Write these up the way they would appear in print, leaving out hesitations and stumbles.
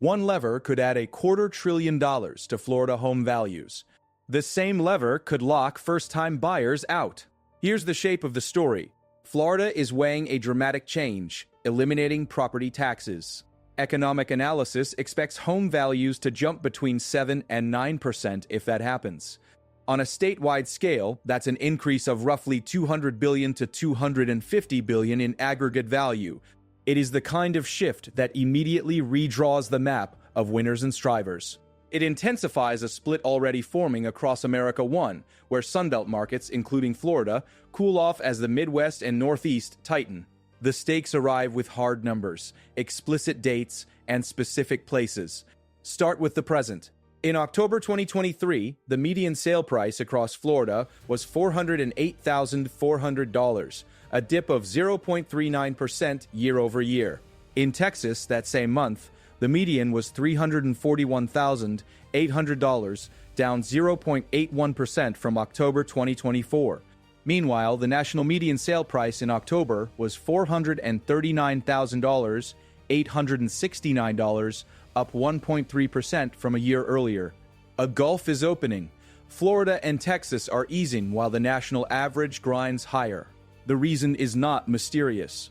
One lever could add $250 billion to Florida home values. The same lever could lock first-time buyers out. Here's the shape of the story. Florida is weighing a dramatic change, eliminating property taxes. Economic analysis expects home values to jump between 7 and 9% if that happens. On a statewide scale, that's an increase of roughly $200 billion to $250 billion in aggregate value. It is the kind of shift that immediately redraws the map of winners and strivers. It intensifies a split already forming across America 1, where Sunbelt markets, including Florida, cool off as the Midwest and Northeast tighten. The stakes arrive with hard numbers, explicit dates, and specific places. Start with the present. In October 2023, the median sale price across Florida was $408,400, a dip of 0.39% year over year. In Texas, that same month, the median was $341,800, down 0.81% from October 2024. Meanwhile, the national median sale price in October was $439,869, up 1.3% from a year earlier. A gulf is opening. Florida and Texas are easing while the national average grinds higher. The reason is not mysterious.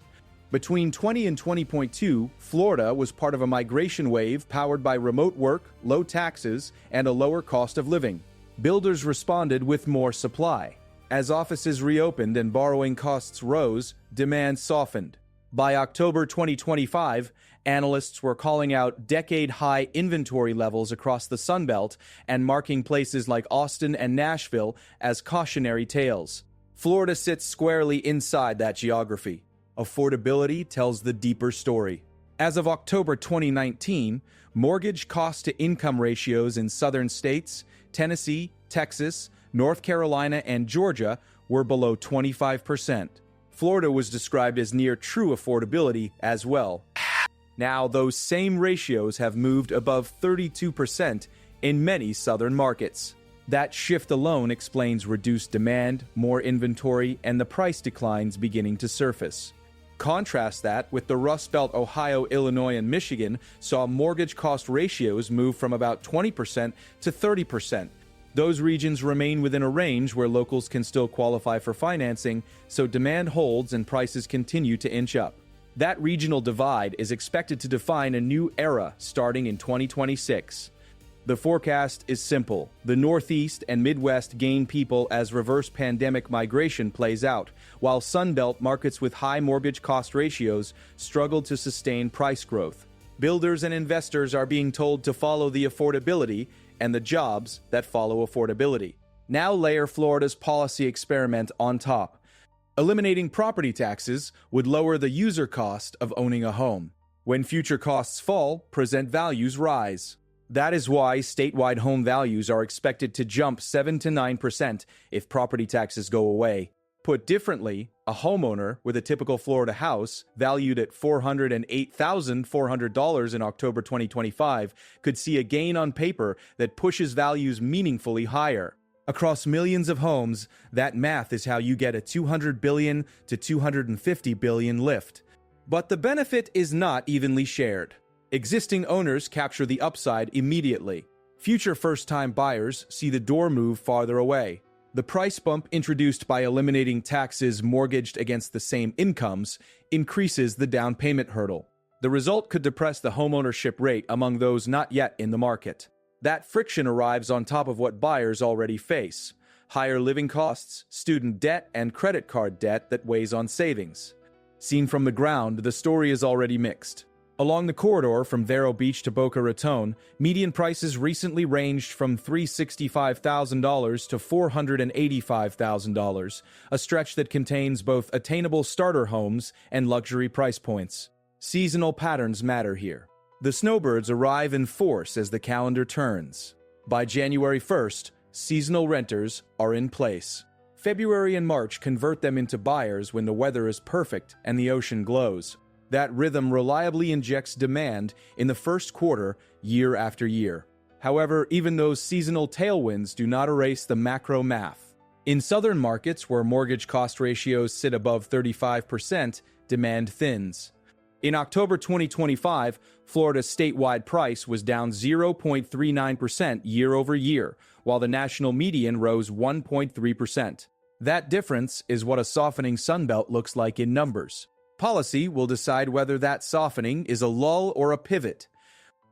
Between 20 and 20.2, Florida was part of a migration wave powered by remote work, low taxes, and a lower cost of living. Builders responded with more supply. As offices reopened and borrowing costs rose, demand softened. By October 2025, analysts were calling out decade-high inventory levels across the Sunbelt and marking places like Austin and Nashville as cautionary tales. Florida sits squarely inside that geography. Affordability tells the deeper story. As of October 2019, mortgage cost-to-income ratios in southern states, Tennessee, Texas, North Carolina, and Georgia were below 25%. Florida was described as near true affordability as well. Now, those same ratios have moved above 32% in many southern markets. That shift alone explains reduced demand, more inventory, and the price declines beginning to surface. Contrast that with the Rust Belt Ohio, Illinois, and Michigan saw mortgage cost ratios move from about 20% to 30%. Those regions remain within a range where locals can still qualify for financing, so demand holds and prices continue to inch up. That regional divide is expected to define a new era starting in 2026. The forecast is simple. The Northeast and Midwest gain people as reverse pandemic migration plays out, while Sunbelt markets with high mortgage cost ratios struggle to sustain price growth. Builders and investors are being told to follow the affordability and the jobs that follow affordability. Now layer Florida's policy experiment on top. Eliminating property taxes would lower the user cost of owning a home. When future costs fall, present values rise. That is why statewide home values are expected to jump 7 to 9% if property taxes go away. Put differently, a homeowner with a typical Florida house, valued at $408,400 in October 2025, could see a gain on paper that pushes values meaningfully higher. Across millions of homes, that math is how you get a $200 billion to $250 billion lift. But the benefit is not evenly shared. Existing owners capture the upside immediately. Future first-time buyers see the door move farther away. The price bump introduced by eliminating taxes mortgaged against the same incomes increases the down payment hurdle. The result could depress the homeownership rate among those not yet in the market. That friction arrives on top of what buyers already face: higher living costs, student debt, and credit card debt that weighs on savings. Seen from the ground, the story is already mixed. Along the corridor from Vero Beach to Boca Raton, median prices recently ranged from $365,000 to $485,000, a stretch that contains both attainable starter homes and luxury price points. Seasonal patterns matter here. The snowbirds arrive in force as the calendar turns. By January 1st, seasonal renters are in place. February and March convert them into buyers when the weather is perfect and the ocean glows. That rhythm reliably injects demand in the first quarter, year after year. However, even those seasonal tailwinds do not erase the macro math. In southern markets where mortgage cost ratios sit above 35%, demand thins. In October 2025, Florida's statewide price was down 0.39% year over year, while the national median rose 1.3%. That difference is what a softening Sunbelt looks like in numbers. Policy will decide whether that softening is a lull or a pivot.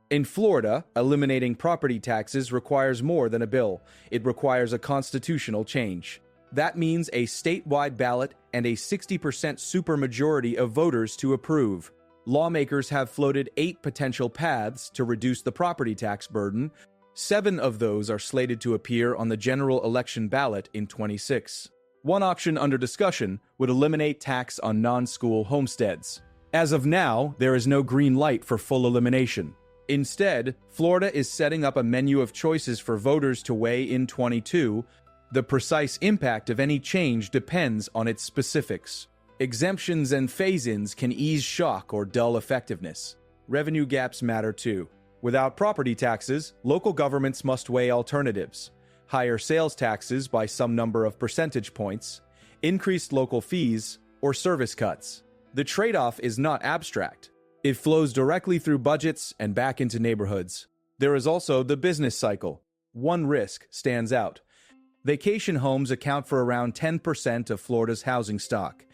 In Florida, eliminating property taxes requires more than a bill. It requires a constitutional change. That means a statewide ballot and a 60% supermajority of voters to approve. Lawmakers have floated 8 potential paths to reduce the property tax burden. 7 of those are slated to appear on the general election ballot in 2026. One option under discussion would eliminate tax on non-school homesteads. As of now, there is no green light for full elimination. Instead, Florida is setting up a menu of choices for voters to weigh in 2022. The precise impact of any change depends on its specifics. Exemptions and phase-ins can ease shock or dull effectiveness. Revenue gaps matter too. Without property taxes, local governments must weigh alternatives. Higher sales taxes by some number of percentage points, increased local fees, or service cuts. The trade-off is not abstract. It flows directly through budgets and back into neighborhoods. There is also the business cycle. One risk stands out. Vacation homes account for around 10% of Florida's housing stock.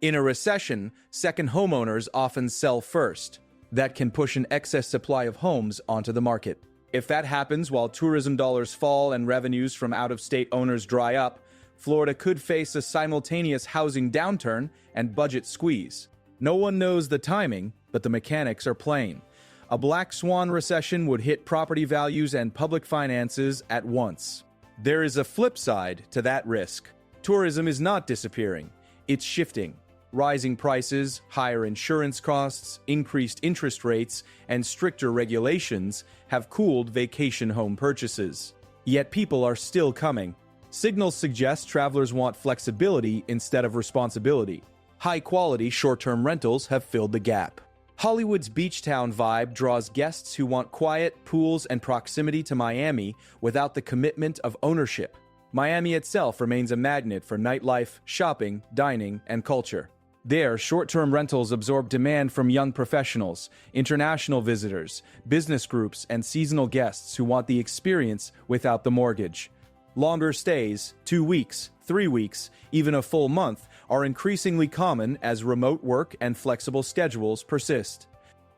In a recession, second homeowners often sell first. That can push an excess supply of homes onto the market. If that happens while tourism dollars fall and revenues from out-of-state owners dry up, Florida could face a simultaneous housing downturn and budget squeeze. No one knows the timing, but the mechanics are plain. A black swan recession would hit property values and public finances at once. There is a flip side to that risk. Tourism is not disappearing. It's shifting. Rising prices, higher insurance costs, increased interest rates, and stricter regulations have cooled vacation home purchases. Yet people are still coming. Signals suggest travelers want flexibility instead of responsibility. High-quality short-term rentals have filled the gap. Hollywood's beach town vibe draws guests who want quiet, pools, and proximity to Miami without the commitment of ownership. Miami itself remains a magnet for nightlife, shopping, dining, and culture. There, short-term rentals absorb demand from young professionals, international visitors, business groups, and seasonal guests who want the experience without the mortgage. Longer stays, 2 weeks, 3 weeks, even a full month, are increasingly common as remote work and flexible schedules persist.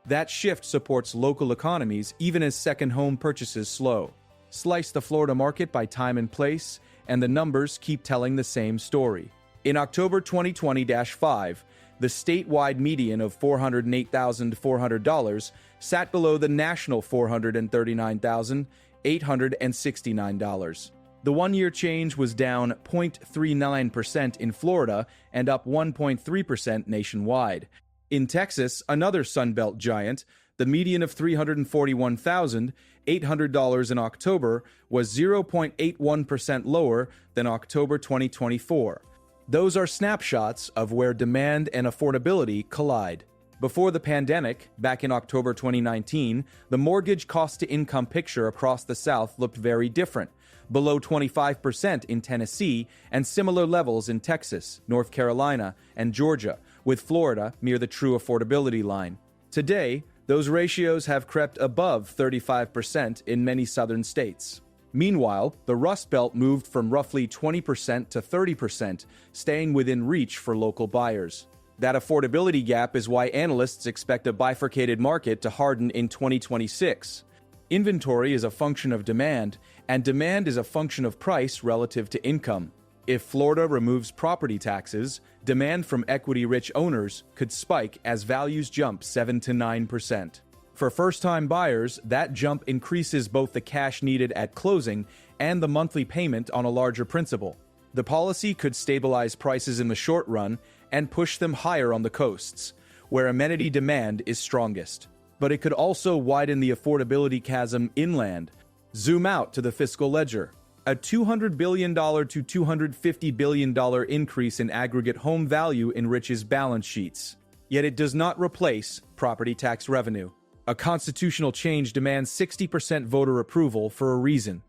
That shift supports local economies even as second home purchases slow. Slice the Florida market by time and place, and the numbers keep telling the same story. In October 2020-5, the statewide median of $408,400 sat below the national $439,869. The one-year change was down 0.39% in Florida and up 1.3% nationwide. In Texas, another Sunbelt giant, the median of $341,800 in October was 0.81% lower than October 2024. Those are snapshots of where demand and affordability collide. Before the pandemic, back in October 2019, the mortgage cost-to-income picture across the South looked very different, below 25% in Tennessee and similar levels in Texas, North Carolina, and Georgia, with Florida near the true affordability line. Today, those ratios have crept above 35% in many southern states. Meanwhile, the Rust Belt moved from roughly 20% to 30%, staying within reach for local buyers. That affordability gap is why analysts expect a bifurcated market to harden in 2026. Inventory is a function of demand, and demand is a function of price relative to income. If Florida removes property taxes, demand from equity-rich owners could spike as values jump 7 to 9%. For first-time buyers, that jump increases both the cash needed at closing and the monthly payment on a larger principal. The policy could stabilize prices in the short run and push them higher on the coasts, where amenity demand is strongest. But it could also widen the affordability chasm inland. Zoom out to the fiscal ledger. A $200 billion to $250 billion increase in aggregate home value enriches balance sheets. Yet it does not replace property tax revenue. A constitutional change demands 60% voter approval for a reason.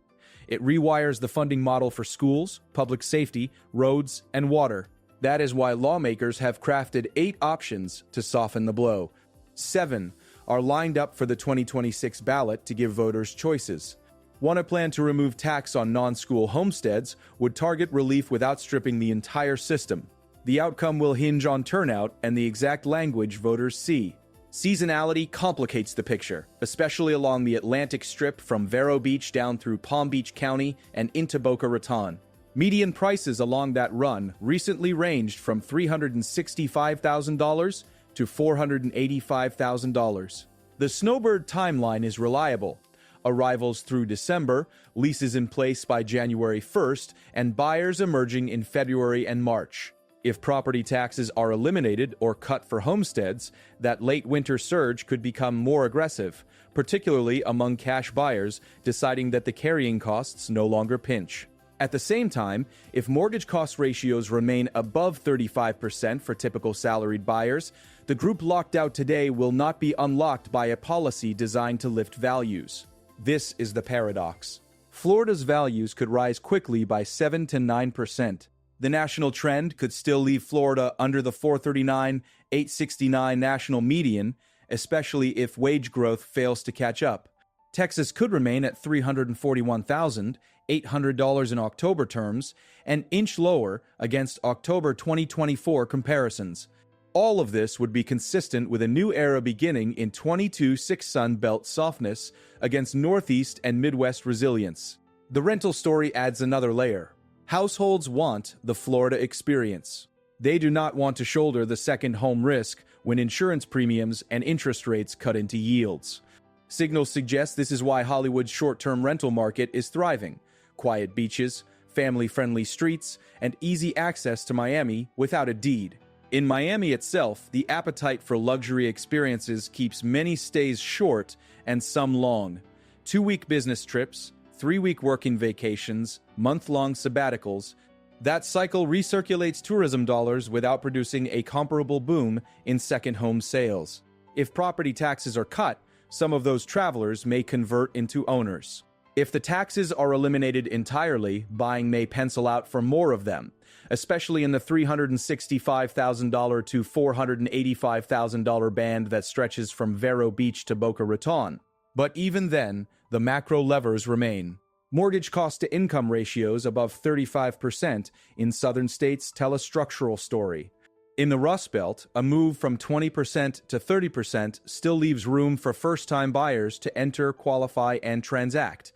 It rewires the funding model for schools, public safety, roads, and water. That is why lawmakers have crafted 8 options to soften the blow. 7 are lined up for the 2026 ballot to give voters choices. One, a plan to remove tax on non-school homesteads, would target relief without stripping the entire system. The outcome will hinge on turnout and the exact language voters see. Seasonality complicates the picture, especially along the Atlantic Strip from Vero Beach down through Palm Beach County and into Boca Raton. Median prices along that run recently ranged from $365,000 to $485,000. The Snowbird timeline is reliable. Arrivals through December, leases in place by January 1st, and buyers emerging in February and March. If property taxes are eliminated or cut for homesteads, that late winter surge could become more aggressive, particularly among cash buyers deciding that the carrying costs no longer pinch. At the same time, if mortgage cost ratios remain above 35% for typical salaried buyers, the group locked out today will not be unlocked by a policy designed to lift values. This is the paradox. Florida's values could rise quickly by 7 to 9%. The national trend could still leave Florida under the 439,869 national median, especially if wage growth fails to catch up. Texas could remain at $341,800 in October terms, an inch lower against October 2024 comparisons. All of this would be consistent with a new era beginning in 22/6 Sun Belt softness against Northeast and Midwest resilience. The rental story adds another layer. Households want the Florida experience. They do not want to shoulder the second home risk when insurance premiums and interest rates cut into yields. Signals suggest this is why Hollywood's short-term rental market is thriving. Quiet beaches, family-friendly streets, and easy access to Miami without a deed. In Miami itself, the appetite for luxury experiences keeps many stays short and some long. 2-week business trips, 3-week working vacations, month-long sabbaticals. That cycle recirculates tourism dollars without producing a comparable boom in second home sales. If property taxes are cut, some of those travelers may convert into owners. If the taxes are eliminated entirely, buying may pencil out for more of them, especially in the $365,000 to $485,000 band that stretches from Vero Beach to Boca Raton. But even then, the macro levers remain. Mortgage cost-to-income ratios above 35% in southern states tell a structural story. In the Rust Belt, a move from 20% to 30% still leaves room for first-time buyers to enter, qualify, and transact.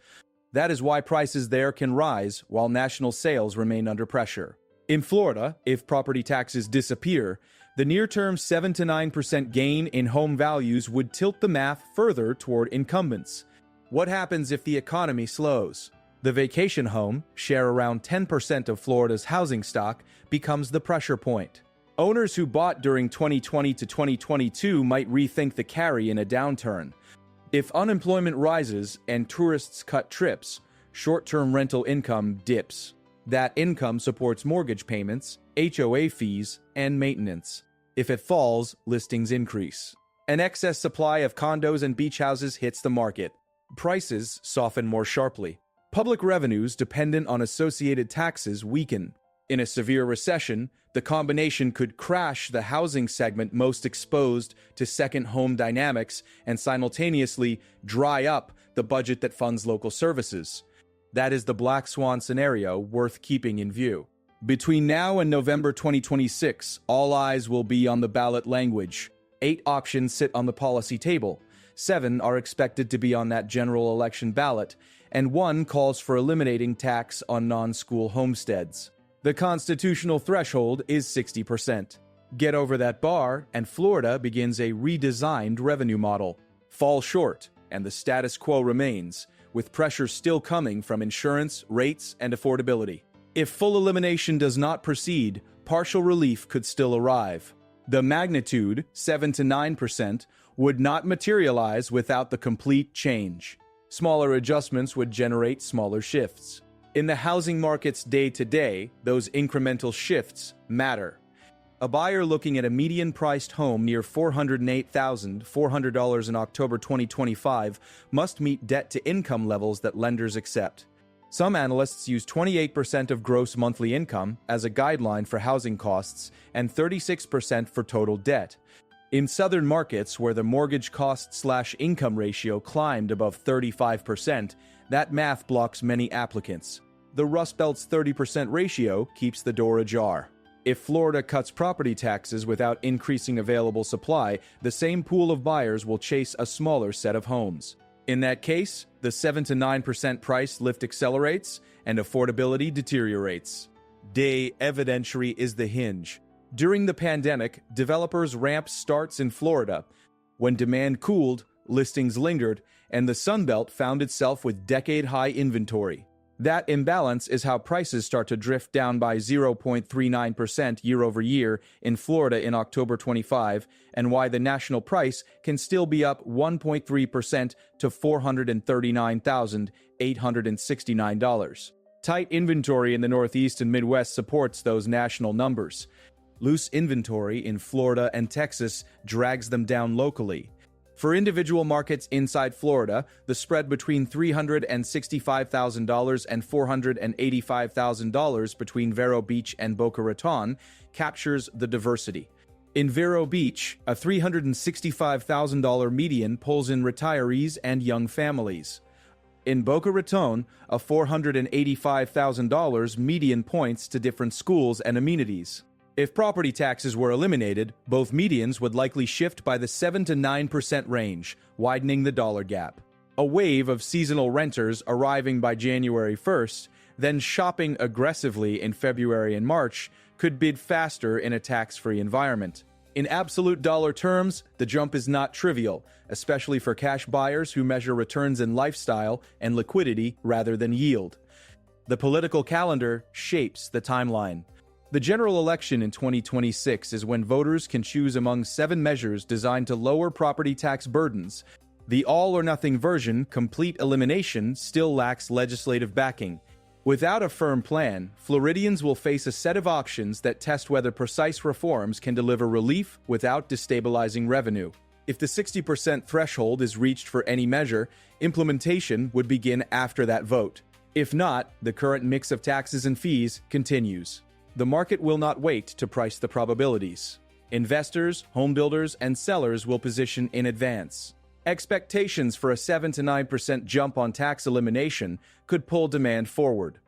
That is why prices there can rise while national sales remain under pressure. In Florida, if property taxes disappear, the near-term 7 to 9% gain in home values would tilt the math further toward incumbents. What happens if the economy slows? The vacation home, share around 10% of Florida's housing stock, becomes the pressure point. Owners who bought during 2020 to 2022 might rethink the carry in a downturn. If unemployment rises and tourists cut trips, short-term rental income dips. That income supports mortgage payments, HOA fees, and maintenance. If it falls, listings increase. An excess supply of condos and beach houses hits the market. Prices soften more sharply. Public revenues dependent on associated taxes weaken. In a severe recession, the combination could crash the housing segment most exposed to second home dynamics and simultaneously dry up the budget that funds local services. That is the black swan scenario worth keeping in view. Between now and November 2026, all eyes will be on the ballot language. 8 options sit on the policy table. 7 are expected to be on that general election ballot, and 1 calls for eliminating tax on non-school homesteads. The constitutional threshold is 60%. Get over that bar, and Florida begins a redesigned revenue model. Fall short, and the status quo remains, with pressure still coming from insurance, rates, and affordability. If full elimination does not proceed, partial relief could still arrive. The magnitude, 7 to 9%, would not materialize without the complete change. Smaller adjustments would generate smaller shifts. In the housing markets day-to-day, those incremental shifts matter. A buyer looking at a median-priced home near $408,400 in October 2025 must meet debt-to-income levels that lenders accept. Some analysts use 28% of gross monthly income as a guideline for housing costs and 36% for total debt. In southern markets where the mortgage cost/income ratio climbed above 35%, that math blocks many applicants. The Rust Belt's 30% ratio keeps the door ajar. If Florida cuts property taxes without increasing available supply, the same pool of buyers will chase a smaller set of homes. In that case, the 7 to 9% price lift accelerates and affordability deteriorates. Day evidentiary is the hinge. During the pandemic, developers ramped starts in Florida. When demand cooled, listings lingered, and the Sun Belt found itself with decade-high inventory. That imbalance is how prices start to drift down by 0.39% year over year in Florida in October 25, and why the national price can still be up 1.3% to $439,869. Tight inventory in the Northeast and Midwest supports those national numbers. Loose inventory in Florida and Texas drags them down locally. For individual markets inside Florida, the spread between $365,000 and $485,000 between Vero Beach and Boca Raton captures the diversity. In Vero Beach, a $365,000 median pulls in retirees and young families. In Boca Raton, a $485,000 median points to different schools and amenities. If property taxes were eliminated, both medians would likely shift by the 7 to 9% range, widening the dollar gap. A wave of seasonal renters arriving by January 1st, then shopping aggressively in February and March, could bid faster in a tax-free environment. In absolute dollar terms, the jump is not trivial, especially for cash buyers who measure returns in lifestyle and liquidity rather than yield. The political calendar shapes the timeline. The general election in 2026 is when voters can choose among 7 measures designed to lower property tax burdens. The all-or-nothing version, complete elimination, still lacks legislative backing. Without a firm plan, Floridians will face a set of options that test whether precise reforms can deliver relief without destabilizing revenue. If the 60% threshold is reached for any measure, implementation would begin after that vote. If not, the current mix of taxes and fees continues. The market will not wait to price the probabilities. Investors, homebuilders, and sellers will position in advance. Expectations for a 7 to 9% jump on tax elimination could pull demand forward.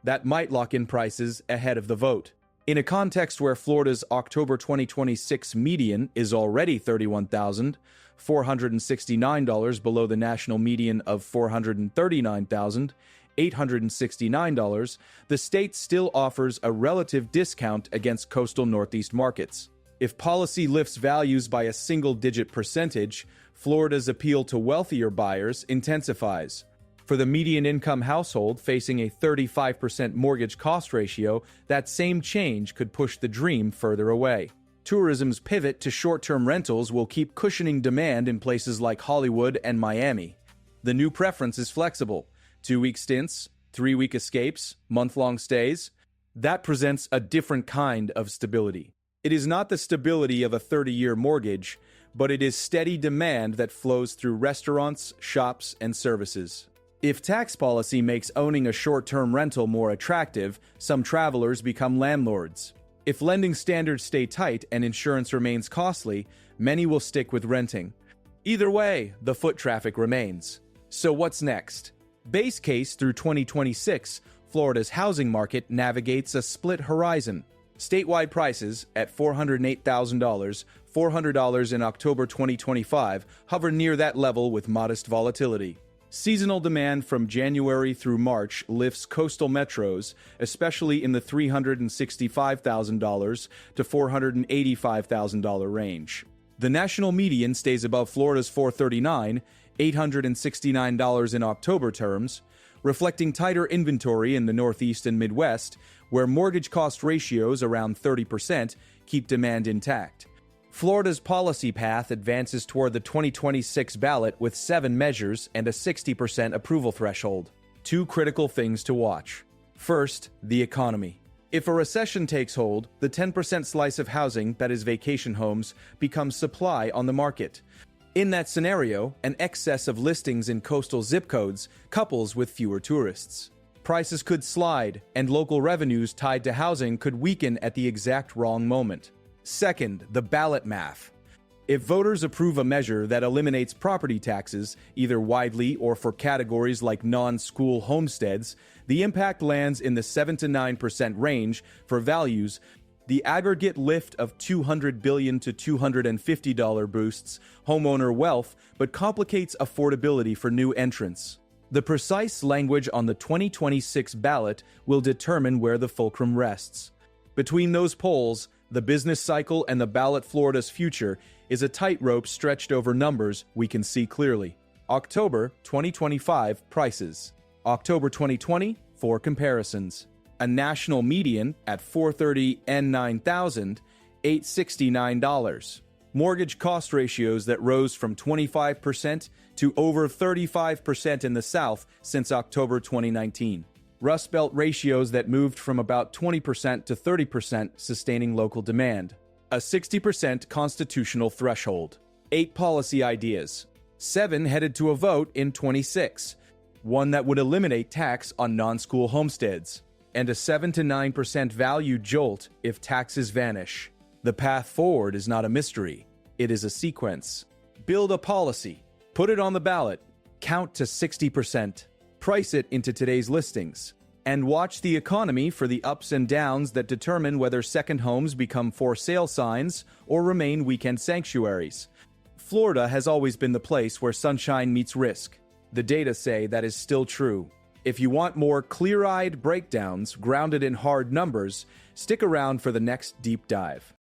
That might lock in prices ahead of the vote. In a context where Florida's October 2026 median is already $31,469 below the national median of $439,869, the state still offers a relative discount against coastal Northeast markets. If policy lifts values by a single-digit percentage, Florida's appeal to wealthier buyers intensifies. For the median income household facing a 35% mortgage cost ratio, that same change could push the dream further away. Tourism's pivot to short-term rentals will keep cushioning demand in places like Hollywood and Miami. The new preference is flexible. 2-week stints, 3-week escapes, month-long stays. That presents a different kind of stability. It is not the stability of a 30-year mortgage, but it is steady demand that flows through restaurants, shops, and services. If tax policy makes owning a short-term rental more attractive, some travelers become landlords. If lending standards stay tight and insurance remains costly, many will stick with renting. Either way, the foot traffic remains. So what's next? Base case through 2026, Florida's housing market navigates a split horizon. Statewide prices at $408,000, $400 in October 2025, hover near that level with modest volatility. Seasonal demand from January through March lifts coastal metros, especially in the $365,000 to $485,000 range. The national median stays above Florida's $439,000, $869 in October terms, reflecting tighter inventory in the Northeast and Midwest, where mortgage cost ratios around 30% keep demand intact. Florida's policy path advances toward the 2026 ballot with 7 measures and a 60% approval threshold. 2 critical things to watch. First, the economy. If a recession takes hold, the 10% slice of housing, that is vacation homes, becomes supply on the market. In that scenario, an excess of listings in coastal zip codes couples with fewer tourists. Prices could slide, and local revenues tied to housing could weaken at the exact wrong moment. Second, the ballot math. If voters approve a measure that eliminates property taxes, either widely or for categories like non-school homesteads, the impact lands in the 7 to 9% range for values. The aggregate lift of $200 billion to $250 boosts homeowner wealth but complicates affordability for new entrants. The precise language on the 2026 ballot will determine where the fulcrum rests. Between those polls, the business cycle and the ballot Florida's future is a tightrope stretched over numbers we can see clearly. October 2025 prices. October 2020 for comparisons. A national median at $430 and $9,869. Mortgage cost ratios that rose from 25% to over 35% in the South since October 2019. Rust Belt ratios that moved from about 20% to 30%, sustaining local demand. A 60% constitutional threshold. 8 policy ideas. 7 headed to a vote in 26. One that would eliminate tax on non-school homesteads. And a 7 to 9% value jolt if taxes vanish. The path forward is not a mystery. It is a sequence. Build a policy. Put it on the ballot. Count to 60%. Price it into today's listings. And watch the economy for the ups and downs that determine whether second homes become for sale signs or remain weekend sanctuaries. Florida has always been the place where sunshine meets risk. The data say that is still true. If you want more clear-eyed breakdowns grounded in hard numbers, stick around for the next deep dive.